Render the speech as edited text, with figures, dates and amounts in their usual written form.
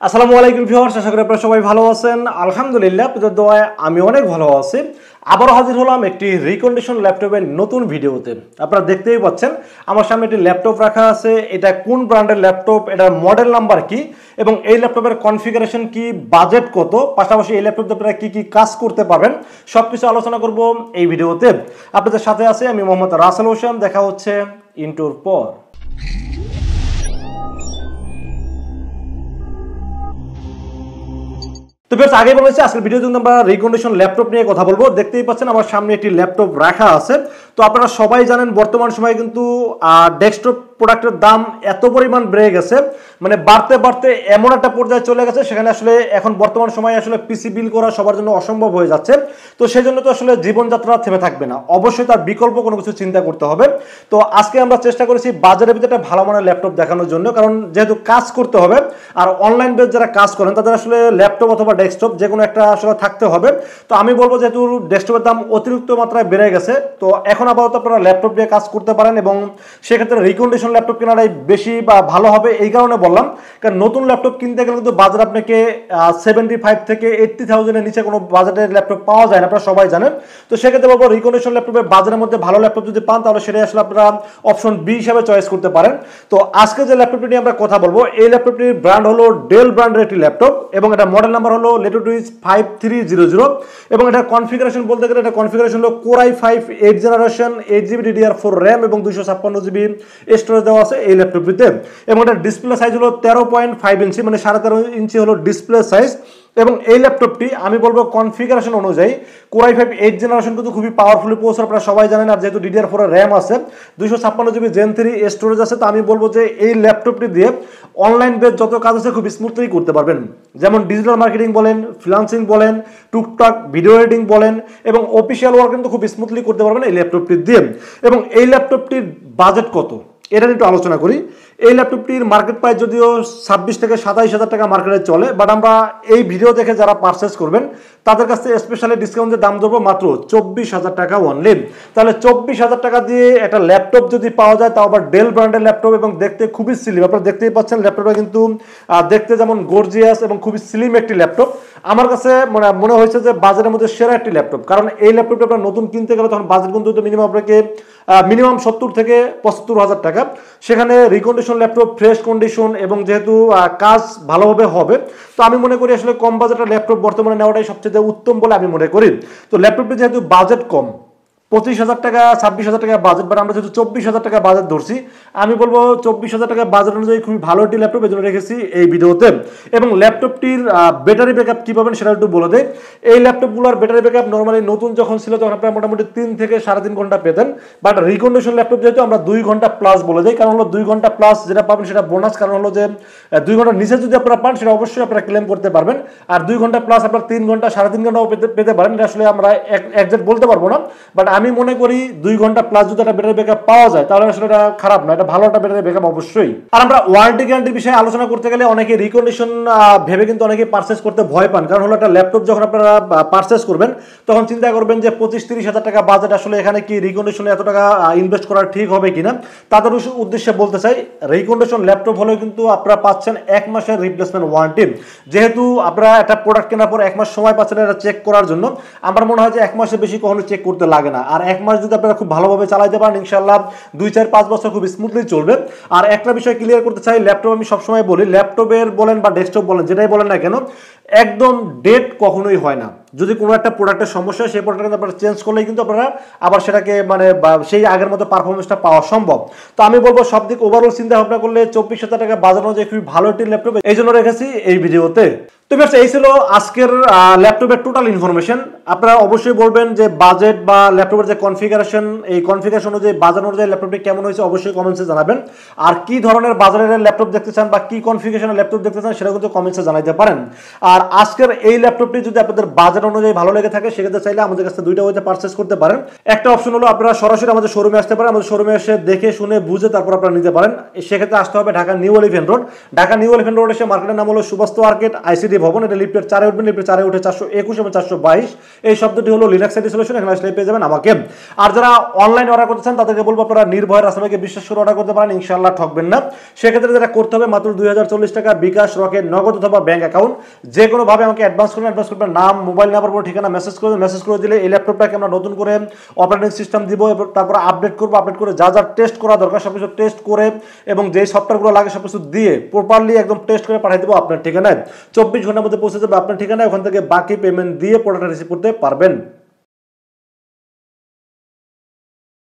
আসসালামু আলাইকুম ভিউয়ার্স, আশা করি আপনারা সবাই ভালো আছেন। আলহামদুলিল্লাহ, আপনাদের দোয়ায় আমি অনেক ভালো আছি। আবারও হাজির হলাম একটি রিকন্ডিশন ল্যাপটপের নতুন ভিডিওতে। আপনারা দেখতেই পাচ্ছেন আমার সামনে একটি ল্যাপটপ রাখা আছে। এটা কোন ব্র্যান্ডের ল্যাপটপ, এটার মডেল নাম্বার কি এবং এই ল্যাপটপের কনফিগারেশন কি, বাজেট কত, পাশাপাশি এই ল্যাপটপে আপনারা কি কি কাজ করতে পারবেন সবকিছু আলোচনা করব এই ভিডিওতে। আপনাদের সাথে আছে আমি মোহাম্মদ রাসেল হোসেন। দেখা হচ্ছে ইন্ট্রোর পর। তো বেশ আগে বলেছি আজকের ভিডিওতে আমরা রিকন্ডিশন ল্যাপটপ নিয়ে কথা বলবো। দেখতেই পাচ্ছেন আমার সামনে একটি ল্যাপটপ রাখা আছে। তো আপনারা সবাই জানেন বর্তমান সময়ে কিন্তু ডেস্কটপ প্রোডাক্টের দাম এত পরিমাণ বেড়ে গেছে, মানে বাড়তে বাড়তে এমন একটা পর্যায়ে চলে গেছে সেখানে আসলে এখন বর্তমান সময়ে আসলে পিসি বিল করা সবার জন্য অসম্ভব হয়ে যাচ্ছে। তো সেই জন্য তো আসলে জীবনযাত্রা থেমে থাকবে না, অবশ্যই তার বিকল্প কোনো কিছু চিন্তা করতে হবে। তো আজকে আমরা চেষ্টা করেছি বাজারের ভিতরে একটা ভালো মানের ল্যাপটপ দেখানোর জন্য, কারণ যেহেতু কাজ করতে হবে আর অনলাইন বেস যারা কাজ করেন তাদের আসলে ল্যাপটপ অথবা ডেস্কটপ যে কোনো একটা আসলে থাকতে হবে। তো আমি বলবো যেহেতু ডেস্কটপের দাম অতিরিক্ত মাত্রায় বেড়ে গেছে, তো এখন আপাতত আপনারা ল্যাপটপ দিয়ে কাজ করতে পারেন এবং সেক্ষেত্রে রিকন্ডিশন ল্যাপটপ কেনাটাই বেশি বা ভালো হবে। এই কারণে বললাম, কারণ নতুন ল্যাপটপ কিনতে গেলে কিন্তু বাজার আপনাকে 75 থেকে 80,000 এর নিচে কোনো বাজেটের ল্যাপটপ পাওয়া যায় না, আপনারা সবাই জানেন। তো সেক্ষেত্রে বলবো রিকন্ডিশন ল্যাপটপের বাজারের মধ্যে ভালো ল্যাপটপ যদি পান তাহলে সেটাই আসলে আপনারা অপশন বি হিসাবে চয়েস করতে পারেন। তো আজকে যে ল্যাপটপটি নিয়ে আমরা কথা বলবো, এই ল্যাপটপটির ব্র্যান্ড হলো ডেল ব্র্যান্ডের একটি ল্যাপটপ এবং এটা মডেল নাম্বার হলো লেটিটিউড 5300 এবং এটা কনফিগারেশন বলতে গেলে এটা কনফিগারেশন হলো core i5 8 generation 8GB DDR4 RAM এবং 256GB স্টোরেজ দেওয়া আছে এই ল্যাপটপটিতে। এবং এটা ডিসপ্লে সাইজ হলো 13.5 ইঞ্চি, মানে 13.5 ইঞ্চি হলো ডিসপ্লে সাইজ। এবং এই ল্যাপটপটি আমি বলবো কনফিগারেশন অনুযায়ী কোর i5 8 জেনারেশন কিন্তু খুবই পাওয়ারফুলি প্রসেসর, আপনারা সবাই জানেন। আর যেহেতু DDR4 RAM আছে, 256GB Gen 3 স্টোরেজ আছে, তো আমি বলবো যে এই ল্যাপটপটি দিয়ে অনলাইন বেস যত কাজ আছে খুব স্মুথলি করতে পারবেন। যেমন ডিজিটাল মার্কেটিং বলেন, ফ্রিল্যান্সিং বলেন, টুকটাক ভিডিও এডিটিং বলেন এবং অফিসিয়াল ওয়ার্ক কিন্তু খুব স্মুথলি করতে পারবেন এই ল্যাপটপটি দিয়ে। এবং এই ল্যাপটপটির বাজেট কত এটা একটু আলোচনা করি। এই ল্যাপটপটির মার্কেট প্রাইস যদিও 26 থেকে 27 হাজার টাকা মার্কেটে চলে, বাট আমরা এই ভিডিও দেখে যারা পারচেস করবেন তাদের কাছ থেকে স্পেশালি ডিসকাউন্টের দাম দেবো মাত্র 24,000 টাকা অনলি। তাহলে 24,000 টাকা দিয়ে একটা ল্যাপটপ যদি পাওয়া যায়, তাও আবার ডেল ব্র্যান্ডের ল্যাপটপ এবং দেখতে খুবই স্লিম। আপনারা দেখতেই পাচ্ছেন ল্যাপটপটা কিন্তু দেখতে যেমন গর্জিয়াস এবং খুবই স্লিম একটি ল্যাপটপ। আমার কাছে মনে হয়েছে যে বাজারের মধ্যে সেরা একটি ল্যাপটপ, কারণ এই ল্যাপটপটা আপনার নতুন কিনতে গেলে তখন বাজেট কিন্তু মিনিমাম আপনাকে মিনিমাম 70 থেকে 75,000 টাকা। সেখানে রিকন্ডিশন ল্যাপটপ, ফ্রেশ কন্ডিশন এবং যেহেতু কাজ ভালোভাবে হবে, তো আমি মনে করি আসলে কম বাজেটের ল্যাপটপ বর্তমানে নেওয়াটাই সবচেয়ে উত্তম বলে আমি মনে করি। তো ল্যাপটপটি যেহেতু বাজেট কম, 25,000 টাকা 26,000 টাকা বাজেট, বাট আমরা যেহেতু 24,000 টাকা বাজেট ধরছি, আমি বলবো 24,000 টাকা বাজেট অনুযায়ী খুবই ভালো একটি ল্যাপটপ, এই জন্য রেখেছি এই ভিডিওতে। এবং ল্যাপটপটির ব্যাটারি ব্যাকআপ কী পাবেন সেটা একটু বলে দেয়। এই ল্যাপটপগুলোর ব্যাটারি ব্যাকআপ নর্মালি নতুন যখন ছিল তখন আপনারা মোটামুটি 3 থেকে 3.5 ঘন্টা পেতেন, বাট রিকন্ডিশন ল্যাপটপ যেহেতু আমরা 2 ঘন্টা প্লাস বলে যাই, কারণ হলো 2 ঘন্টা প্লাস যেটা পাবেন সেটা বোনাস। কারণ হলো যে 2 ঘন্টার নিচে যদি আপনারা পান সেটা অবশ্যই আপনারা ক্লেম করতে পারবেন, আর 2 ঘন্টা প্লাস আপনারা 3 ঘন্টা 3.5 ঘন্টাও পেতে পারেন। এটা আসলে আমরা একজ্যাক্ট বলতে পারবো না, বাট আমি মনে করি 2 ঘন্টা প্লাস যদি একটা ব্যাটারি ব্যাকআপ পাওয়া যায় তাহলে আসলে এটা খারাপ না, এটা ভালো একটা ব্যাটারি ব্যাকআপ অবশ্যই। আর আমরা ওয়ারেন্টি গ্যারান্টির বিষয়ে আলোচনা করতে গেলে অনেকে রিকন্ডিশন ভেবে কিন্তু অনেকে পারচেস করতে ভয় পান। কারণ হলো একটা ল্যাপটপ যখন আপনারা পারচেস করবেন তখন চিন্তা করবেন যে 25-30 হাজার টাকা বাজেট, আসলে এখানে কি রিকন্ডিশনে এত টাকা ইনভেস্ট করা ঠিক হবে কিনা। তাদের উদ্দেশ্যে বলতে চাই, রিকন্ডিশন ল্যাপটপ হলেও কিন্তু আপনারা পাচ্ছেন 1 মাসের রিপ্লেসমেন্ট ওয়ারেন্টি। যেহেতু আপনারা একটা প্রোডাক্ট কেনার পর 1 মাস সময় পাচ্ছেন এটা চেক করার জন্য, আমার মনে হয় যে 1 মাসের বেশি কখনো চেক করতে লাগে না। আর 1 মাস যদি আপনারা খুব ভালোভাবে চালাইতে পারেন, ইনশাআল্লাহ 2-4-5 বছর খুব স্মুথলি চলবে। আর একটা বিষয় ক্লিয়ার করতে চাই, ল্যাপটপ আমি সবসময় বলি, ল্যাপটপের বলেন বা ডেস্কটপ বলেন, যেটাই বলেন না কেন, একদম ডেট কখনোই হয় না। যদি কোনো একটা প্রোডাক্টের সমস্যা হয় সেই প্রোডাক্টটা আপনারা চেঞ্জ করলেই কিন্তু আপনারা আবার সেটাকে সেই আগের মতো পারফরমেন্সটা পাওয়া সম্ভব। তো আমি বলবো সব দিক ওভারঅল চিন্তা ভাবনা করলে 24,000 টাকা বাজার অনুযায়ী খুবই ভালো একটি ল্যাপটপ, এই জন্য রেখেছি এই ভিডিওতে। তো বেশ এই ছিল আজকের ল্যাপটপের টোটাল ইনফরমেশন। আপনারা অবশ্যই বলবেন যে বাজেট বা ল্যাপটপের যে কনফিগারেশন, এই কনফিগারেশন অনুযায়ী বাজার অনুযায়ী ল্যাপটপটি কেমন হয়েছে অবশ্যই কমেন্টসে জানাবেন। আর কি ধরনের বাজারের ল্যাপটপ দেখতে চান বা কি কনফিগারেশনের ল্যাপটপ দেখতে চান সেটা কিন্তু কমেন্টসে জানাইতে পারেন। আর আজকের এই ল্যাপটপটি যদি আপনাদের বাজেট অনুযায়ী ভালো লেগে থাকে সেক্ষেত্রে চাইলে আমাদের কাছে দুইটা ওয়েতে পারচেস করতে পারেন। একটা অপশন হলো আপনারা সরাসরি আমাদের শোরুমে আসতে পারেন, আমাদের শোরুমে এসে দেখে শুনে বুঝে তারপর আপনারা নিতে পারেন। সেক্ষেত্রে আসতে হবে Dhaka new elephant road. Dhaka new elephant road এসে মার্কেটের নাম হলো সুবাস্ত মার্কেট আইসিডি ভবন, এটা লিফটের 4 উঠবেন, লিফটের 4 উঠে 421 এবং 422 এই শব্দটি হলো লিনাক্স আইডি সলিউশন, এখানে আসলে পেয়ে যাবেন আমাকে। আর যারা অনলাইন অর্ডার করতে চান তাদেরকে বলবো আপনারা নির্ভয় রাসেলকে বিশ্বাস করে অর্ডার করতে পারেন, ইনশাআল্লাহ ঠকবেন না। সেক্ষেত্রে যেটা করতে হবে মাত্র 2040 টাকা বিকাশ, রকেট, নগদ অথবা ব্যাংক অ্যাকাউন্ট যে কোনো ভাবে আমাকে অ্যাডভান্স করবেন। অ্যাডভান্স করবেন নাম, মোবাইল নাম্বার, পর ঠিকানা মেসেজ করবেন। মেসেজ করে দিলে এই ল্যাপটপটাকে আমরা নতুন করে অপারেটিং সিস্টেম দিব, তারপর আপডেট করবো। আপডেট করে যা যা টেস্ট করা দরকার সবকিছু টেস্ট করে এবং যেই সফটওয়্যারগুলো লাগে সবকিছু দিয়ে প্রপারলি একদম টেস্ট করে পাঠিয়ে দেবো আপনার ঠিকানায়। 24 ঘন্টার মধ্যে পৌঁছে যাবে আপনার ঠিকানায়, ওখান থেকে বাকি পেমেন্ট দিয়ে প্রোডাক্টটা রিসিভ করতে পারবেন।